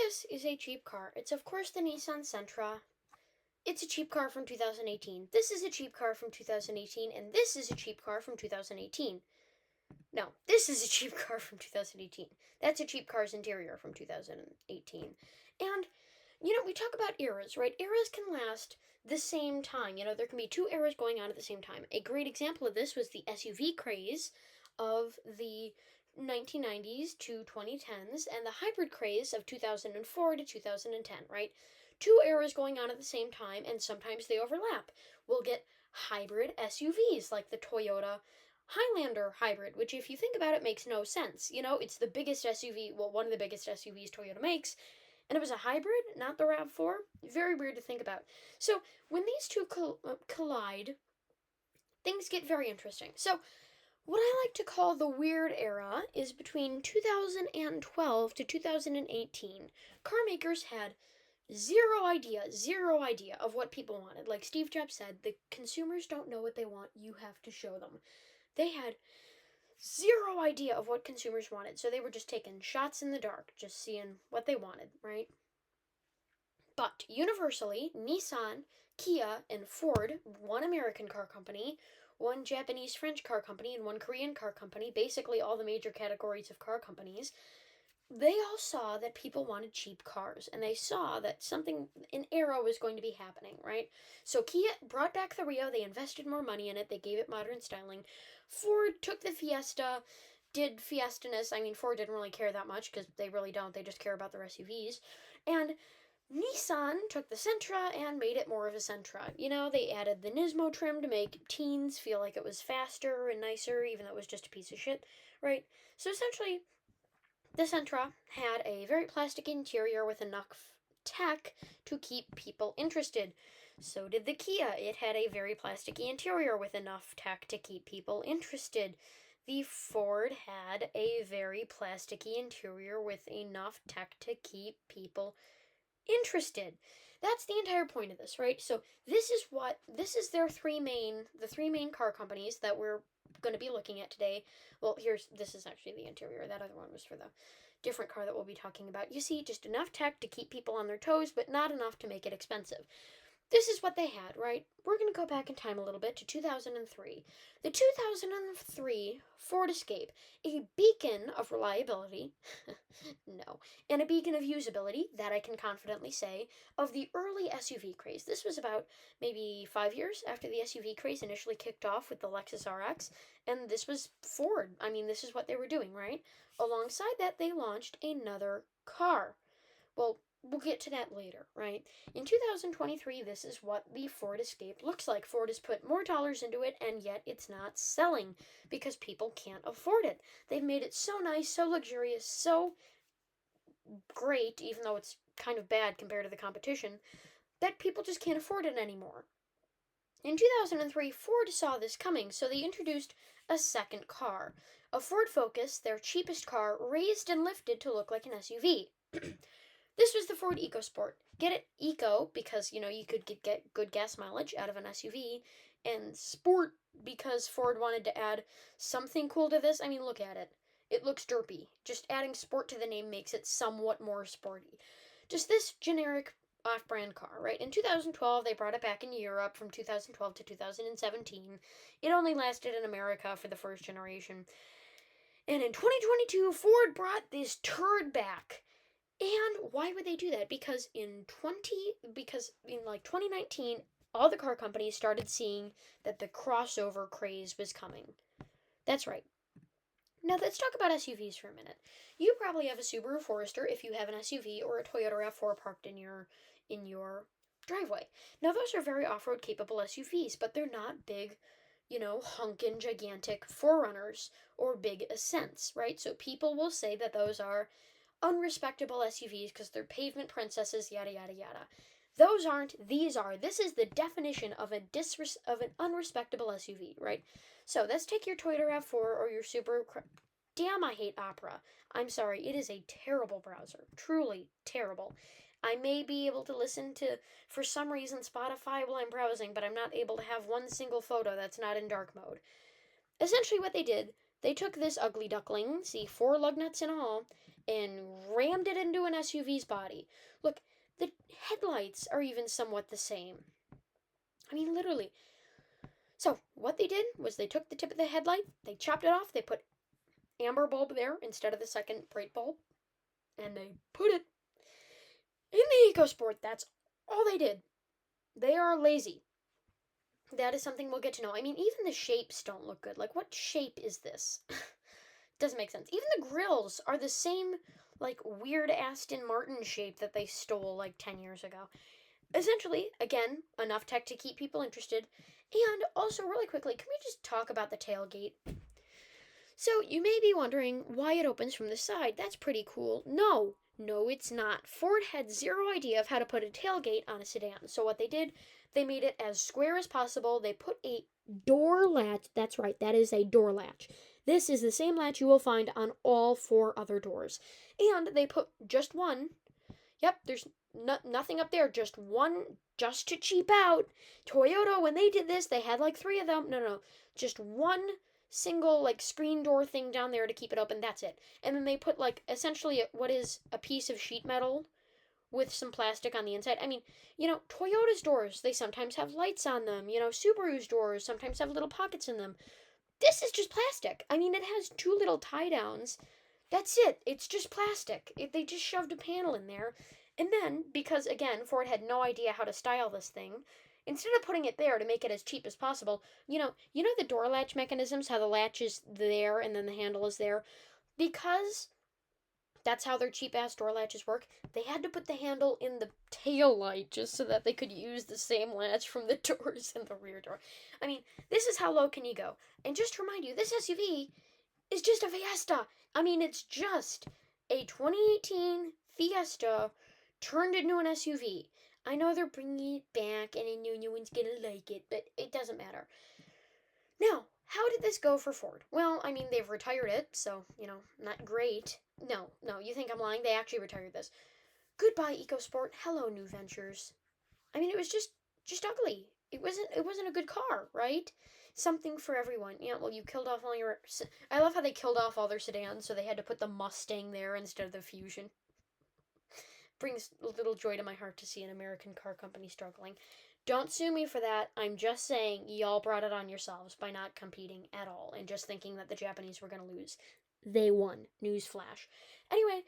This is a cheap car. It's, of course, the Nissan Sentra. It's a cheap car from 2018. This is a cheap car from 2018, and this is a cheap car from 2018. No, this is a cheap car from 2018. That's a cheap car's interior from 2018. And, we talk about eras, right? Eras can last the same time. There can be two eras going on at the same time. A great example of this was the SUV craze of the 1990s to 2010s and the hybrid craze of 2004 to 2010, right? Two eras going on at the same time, and sometimes they overlap. We'll get hybrid SUVs like the Toyota Highlander hybrid, which, if you think about it, makes no sense. It's the biggest SUV, well, one of the biggest SUVs Toyota makes, and it was a hybrid, not the RAV4. Very weird to think about. So, when these two collide, things get very interesting. So, what I like to call the weird era is between 2012 to 2018. Car makers had zero idea of what people wanted. Like Steve Jobs said, the consumers don't know what they want, you have to show them. They had zero idea of what consumers wanted, so they were just taking shots in the dark, just seeing what they wanted, right? But universally, Nissan, Kia, and Ford, one American car company, one Japanese French car company, and one Korean car company, basically all the major categories of car companies, they all saw that people wanted cheap cars, and they saw that an era was going to be happening, right? So Kia brought back the Rio, they invested more money in it, they gave it modern styling. Ford took the Fiesta, did Fiesta-ness. I mean, Ford didn't really care that much, because they really don't, they just care about their SUVs. And Nissan took the Sentra and made it more of a Sentra. They added the Nismo trim to make teens feel like it was faster and nicer, even though it was just a piece of shit, right? So essentially, the Sentra had a very plastic interior with enough tech to keep people interested. So did the Kia. It had a very plasticky interior with enough tech to keep people interested. The Ford had a very plasticky interior with enough tech to keep people interested. That's the entire point of this, right? So this is the three main car companies that we're going to be looking at today. Well, this is actually the interior. That other one was for the different car that we'll be talking about. You see, just enough tech to keep people on their toes, but not enough to make it expensive. This is what they had, right? We're going to go back in time a little bit to 2003. The 2003 Ford Escape, a beacon of reliability, no, and a beacon of usability, that I can confidently say, of the early SUV craze. This was about maybe 5 years after the SUV craze initially kicked off with the Lexus RX, and this was Ford. I mean, this is what they were doing, right? Alongside that, they launched another car. Well, we'll get to that later, right? In 2023, this is what the Ford Escape looks like. Ford has put more dollars into it, and yet it's not selling because people can't afford it. They've made it so nice, so luxurious, so great, even though it's kind of bad compared to the competition, that people just can't afford it anymore. In 2003, Ford saw this coming, so they introduced a second car. A Ford Focus, their cheapest car, raised and lifted to look like an SUV. This was the Ford Ecosport. Get it eco because, you could get good gas mileage out of an SUV, and sport because Ford wanted to add something cool to this. I mean, look at it. It looks derpy. Just adding sport to the name makes it somewhat more sporty. Just this generic off-brand car, right? In 2012, they brought it back in Europe from 2012 to 2017. It only lasted in America for the first generation. And in 2022, Ford brought this turd back. And why would they do that? Because in 2019, all the car companies started seeing that the crossover craze was coming. That's right. Now let's talk about SUVs for a minute. You probably have a Subaru Forester if you have an SUV, or a Toyota RAV4 parked in your driveway. Now those are very off-road capable SUVs, but they're not big, hunkin' gigantic Forerunners or big Ascents, right? So people will say that those are unrespectable SUVs because they're pavement princesses, yada yada yada. Those aren't, these are. This is the definition of an unrespectable SUV, right? So let's take your Toyota RAV4 or your Subaru. Damn, I hate Opera. I'm sorry, it is a terrible browser. Truly terrible. I may be able to listen to, for some reason, Spotify while I'm browsing, but I'm not able to have one single photo that's not in dark mode. Essentially what they did, They took this ugly duckling, see, 4 lug nuts in all, and rammed it into an SUV's body. Look, the headlights are even somewhat the same. I mean, literally. So, what they did was they took the tip of the headlight, they chopped it off, they put amber bulb there instead of the second bright bulb, and they put it in the Ecosport. That's all they did. They are lazy. That is something we'll get to know. I mean, even the shapes don't look good. Like, what shape is this? Doesn't make sense. Even the grills are the same, like, weird Aston Martin shape that they stole, like, 10 years ago. Essentially, again, enough tech to keep people interested. And also, really quickly, can we just talk about the tailgate? So, you may be wondering why it opens from the side. That's pretty cool. No, it's not. Ford had zero idea of how to put a tailgate on a sedan. So, what they did, they made it as square as possible. They put a door latch. That's right, that is a door latch. This is the same latch you will find on all 4 other doors. And they put just one. Yep, there's nothing up there, just one, just to cheap out. Toyota, when they did this, they had like 3 of them. No, just one single like screen door thing down there to keep it open. That's it. And then they put like essentially what is a piece of sheet metal with some plastic on the inside. I mean, Toyota's doors, they sometimes have lights on them. Subaru's doors sometimes have little pockets in them. This is just plastic. I mean, it has 2 little tie downs. That's it. It's just plastic. They just shoved a panel in there. And then, because again, Ford had no idea how to style this thing, instead of putting it there to make it as cheap as possible, the door latch mechanisms, how the latch is there and then the handle is there? Because that's how their cheap ass door latches work. They had to put the handle in the tail light just so that they could use the same latch from the doors in the rear door. I mean, this is how low can you go. And just to remind you, this SUV is just a Fiesta. I mean, it's just a 2018 Fiesta turned into an SUV. I know they're bringing it back, and I know no one's gonna like it, but it doesn't matter. Now, how did this go for Ford? Well, I mean, they've retired it, so, not great. No, you think I'm lying? They actually retired this. Goodbye, EcoSport. Hello, new ventures. I mean, it was just ugly. It wasn't a good car, right? Something for everyone. Yeah, well, you killed off all your. I love how they killed off all their sedans, so they had to put the Mustang there instead of the Fusion. Brings a little joy to my heart to see an American car company struggling. Don't sue me for that. I'm just saying y'all brought it on yourselves by not competing at all and just thinking that the Japanese were going to lose. They won. Newsflash. Anyway,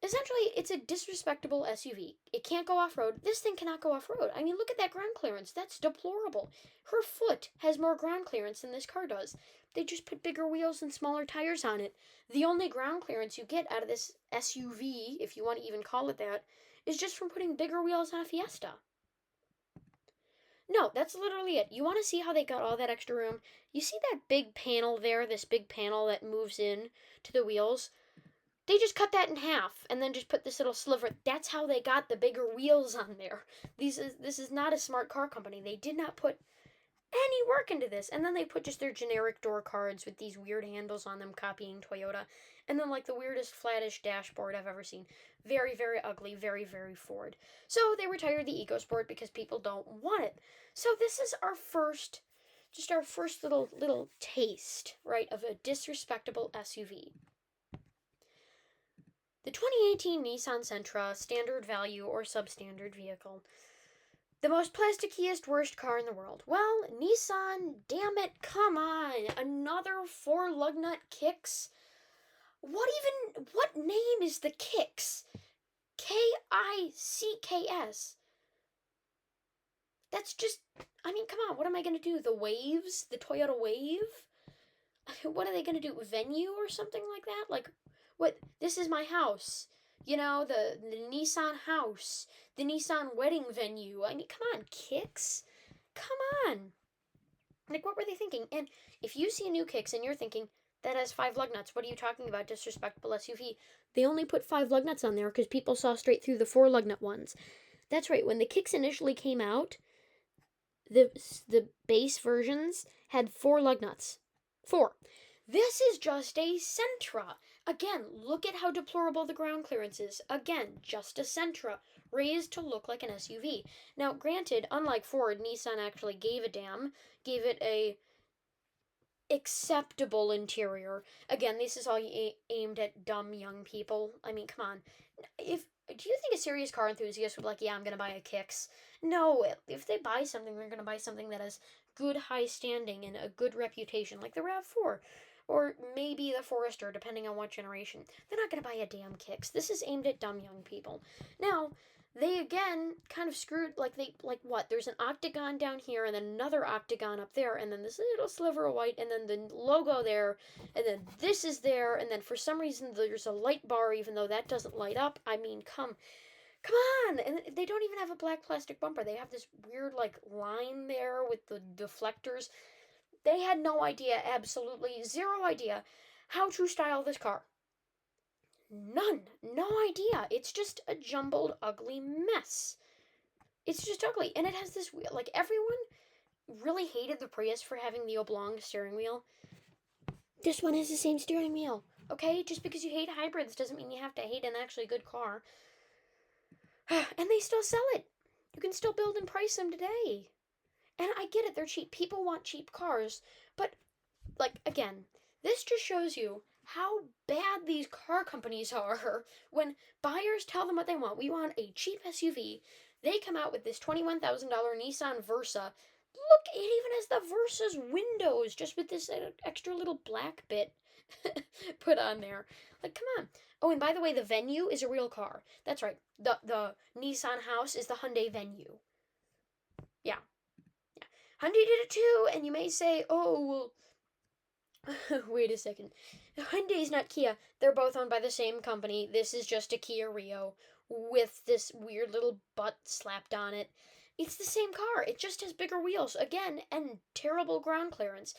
essentially, it's a disrespectable SUV. It can't go off-road. This thing cannot go off-road. I mean, look at that ground clearance. That's deplorable. Her foot has more ground clearance than this car does. They just put bigger wheels and smaller tires on it. The only ground clearance you get out of this SUV, if you want to even call it that, is just from putting bigger wheels on a Fiesta. No, that's literally it. You want to see how they got all that extra room? You see that big panel there, this big panel that moves in to the wheels? They just cut that in half and then just put this little sliver. That's how they got the bigger wheels on there. This is not a smart car company. They did not put any work into this. And then they put just their generic door cards with these weird handles on them, copying Toyota. And then like the weirdest flattish dashboard I've ever seen. Very, very ugly, very, very Ford. So they retired the Ecosport because people don't want it. So this is our first little taste, right, of a disrespectable SUV. The 2018 Nissan Sentra, standard value or substandard vehicle. The most plasticiest worst car in the world. Well, Nissan, damn it, come on. Another 4 lug nut kicks? What name is the kicks? Kicks. That's just, I mean, come on, what am I going to do? The Waves? The Toyota Wave? What are they going to do? Venue or something like that? Like, what? This is my house. The Nissan house. The Nissan wedding venue. I mean, come on, kicks? Come on. Like, what were they thinking? And if you see a new kicks and you're thinking, that has 5 lug nuts, what are you talking about, disrespectful SUV? They only put 5 lug nuts on there because people saw straight through the 4 lug nut ones. That's right, when the kicks initially came out, the base versions had 4 lug nuts. 4. This is just a Sentra. Again, look at how deplorable the ground clearance is. Again, just a Sentra, raised to look like an SUV. Now, granted, unlike Ford, Nissan actually gave a damn, gave it a acceptable interior. Again, this is all aimed at dumb young people. I mean, come on. If do you think a serious car enthusiast would be like, yeah, I'm gonna buy a Kicks? No, if they buy something, they're gonna buy something that has good high standing and a good reputation, like the RAV4, or maybe the Forester, depending on what generation. They're not gonna buy a damn Kicks. This is aimed at dumb young people. Now, they again kind of screwed, like what? There's an octagon down here and then another octagon up there, and then this little sliver of white, and then the logo there, and then this is there, and then for some reason there's a light bar even though that doesn't light up. I mean, come on. And they don't even have a black plastic bumper. They have this weird like line there with the deflectors. They had no idea, absolutely zero idea, how to style this car. None. No idea. It's just a jumbled, ugly mess. It's just ugly. And it has this, like, everyone really hated the Prius for having the oblong steering wheel. This one has the same steering wheel. Okay? Just because you hate hybrids doesn't mean you have to hate an actually good car. And they still sell it. You can still build and price them today. And I get it, they're cheap. People want cheap cars. But, like, again, this just shows you how bad these car companies are when buyers tell them what they want. We want a cheap SUV. They come out with this $21,000 Nissan Versa. Look, it even has the Versa's windows, just with this extra little black bit put on there. Like, come on. Oh, and by the way, the Venue is a real car. That's right. The Nissan House is the Hyundai Venue. Yeah. Hyundai did it too, and you may say, oh, well, wait a second. Hyundai's not Kia. They're both owned by the same company. This is just a Kia Rio with this weird little butt slapped on it. It's the same car. It just has bigger wheels, again, and terrible ground clearance.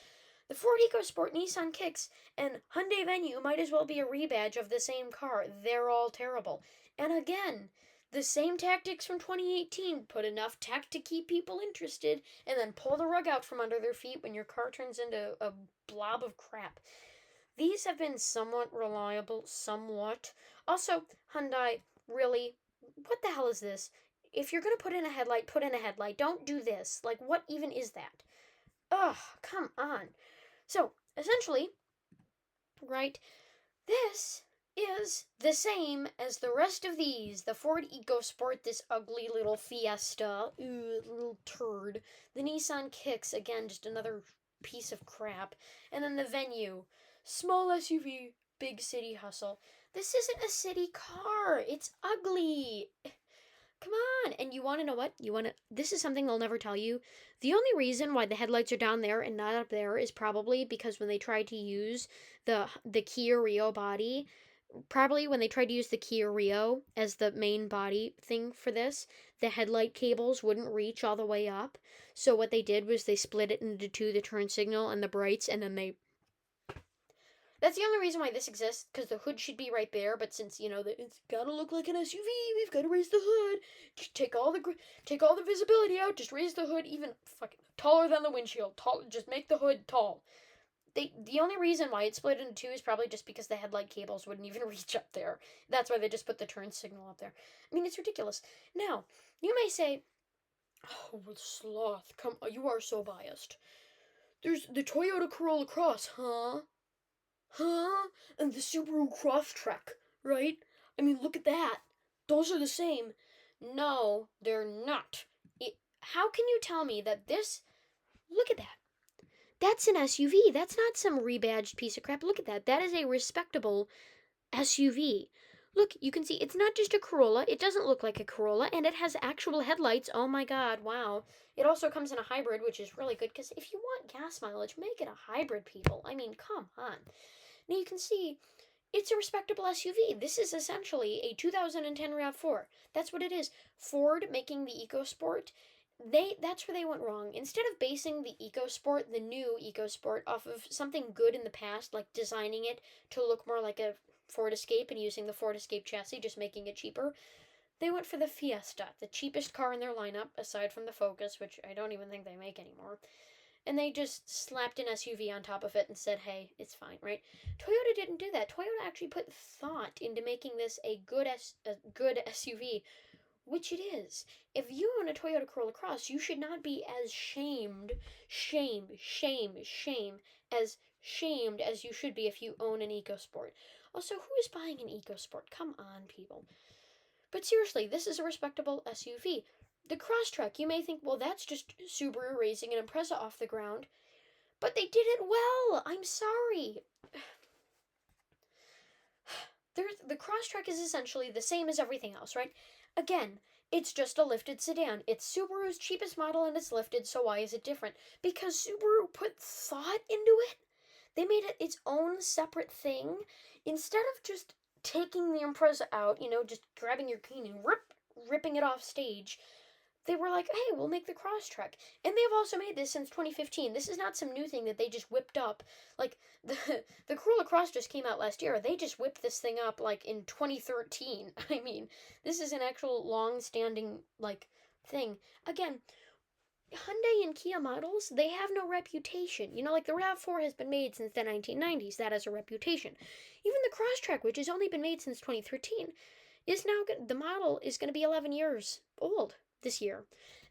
The Ford EcoSport, Nissan Kicks, and Hyundai Venue might as well be a rebadge of the same car. They're all terrible. And again, the same tactics from 2018. Put enough tech to keep people interested, and then pull the rug out from under their feet when your car turns into a blob of crap. These have been somewhat reliable, somewhat. Also, Hyundai, really, what the hell is this? If you're gonna put in a headlight, put in a headlight. Don't do this. Like, what even is that? Ugh, come on. So, essentially, right, this is the same as the rest of these. The Ford EcoSport, this ugly little Fiesta, little turd. The Nissan Kicks, again, just another piece of crap. And then the Venue, small SUV, big city hustle. This isn't a city car. It's ugly. Come on. And you want to know what? This is something they'll never tell you. The only reason why the headlights are down there and not up there is probably because when they tried to use the Kia Rio body, probably when they tried to use the Kia Rio as the main body thing for this, the headlight cables wouldn't reach all the way up. So what they did was they split it into two, the turn signal and the brights, and then they... That's the only reason why this exists, because the hood should be right there, but since, it's gotta look like an SUV, we've gotta raise the hood, take all the visibility out, just raise the hood even fucking taller than the windshield, just make the hood tall. The only reason why it's split into two is probably just because the headlight cables wouldn't even reach up there. That's why they just put the turn signal up there. I mean, it's ridiculous. Now, you may say, oh, well, Sloth, you are so biased. There's the Toyota Corolla Cross, huh? And the Subaru Crosstrek, right? I mean, look at that. Those are the same. No, they're not. How can you tell me that this... Look at that. That's an SUV. That's not some rebadged piece of crap. Look at that. That is a respectable SUV. Look, you can see it's not just a Corolla. It doesn't look like a Corolla, and it has actual headlights. Oh my god, wow. It also comes in a hybrid, which is really good, because if you want gas mileage, make it a hybrid, people. I mean, come on. Now you can see it's a respectable SUV. This is essentially a 2010 RAV4. That's what it is. Ford making the EcoSport. That's where they went wrong. Instead of basing the EcoSport, the new EcoSport, off of something good in the past, like designing it to look more like a Ford Escape and using the Ford Escape chassis, just making it cheaper, they went for the Fiesta, the cheapest car in their lineup, aside from the Focus, which I don't even think they make anymore. And they just slapped an SUV on top of it and said, hey, it's fine, right? Toyota didn't do that. Toyota actually put thought into making this a good SUV, which it is. If you own a Toyota Corolla Cross, you should not be as shamed as shamed as you should be if you own an Ecosport. Also, who is buying an Ecosport? Come on, people. But seriously, this is a respectable SUV. The Crosstrek, you may think, well, that's just Subaru raising an Impreza off the ground. But they did it well. I'm sorry. The Crosstrek is essentially the same as everything else, right? Again, it's just a lifted sedan. It's Subaru's cheapest model and it's lifted, so why is it different? Because Subaru put thought into it. They made it its own separate thing. Instead of just taking the Impreza out, just grabbing your key and ripping it off stage, they were like, hey, we'll make the Crosstrek. And they've also made this since 2015. This is not some new thing that they just whipped up. Like, the Corolla Cross just came out last year. They just whipped this thing up, like, in 2013. I mean, this is an actual long-standing, thing. Again, Hyundai and Kia models, they have no reputation. Like the RAV4 has been made since the 1990s. That has a reputation. Even the Crosstrek, which has only been made since 2013, is now the model is going to be 11 years old this year.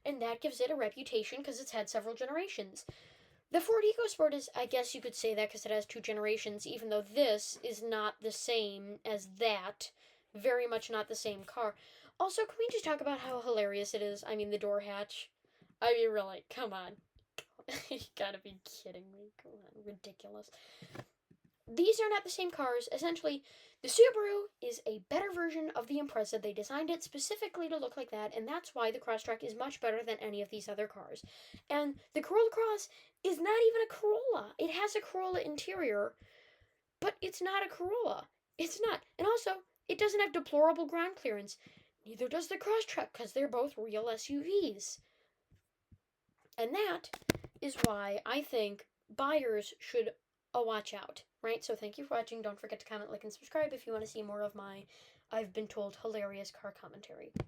And that gives it a reputation because it's had several generations. The Ford EcoSport is, I guess you could say that because it has 2 generations, even though this is not the same as that. Very much not the same car. Also, can we just talk about how hilarious it is? I mean, the door hatch. I mean, really, come on. You gotta be kidding me. Come on, ridiculous. These are not the same cars. Essentially, the Subaru is a better version of the Impreza. They designed it specifically to look like that, and that's why the Crosstrek is much better than any of these other cars. And the Corolla Cross is not even a Corolla. It has a Corolla interior, but it's not a Corolla. It's not. And also, it doesn't have deplorable ground clearance. Neither does the Crosstrek, because they're both real SUVs. And that is why I think buyers should watch out, right? So thank you for watching. Don't forget to comment, like, and subscribe if you want to see more of my, I've been told, hilarious car commentary.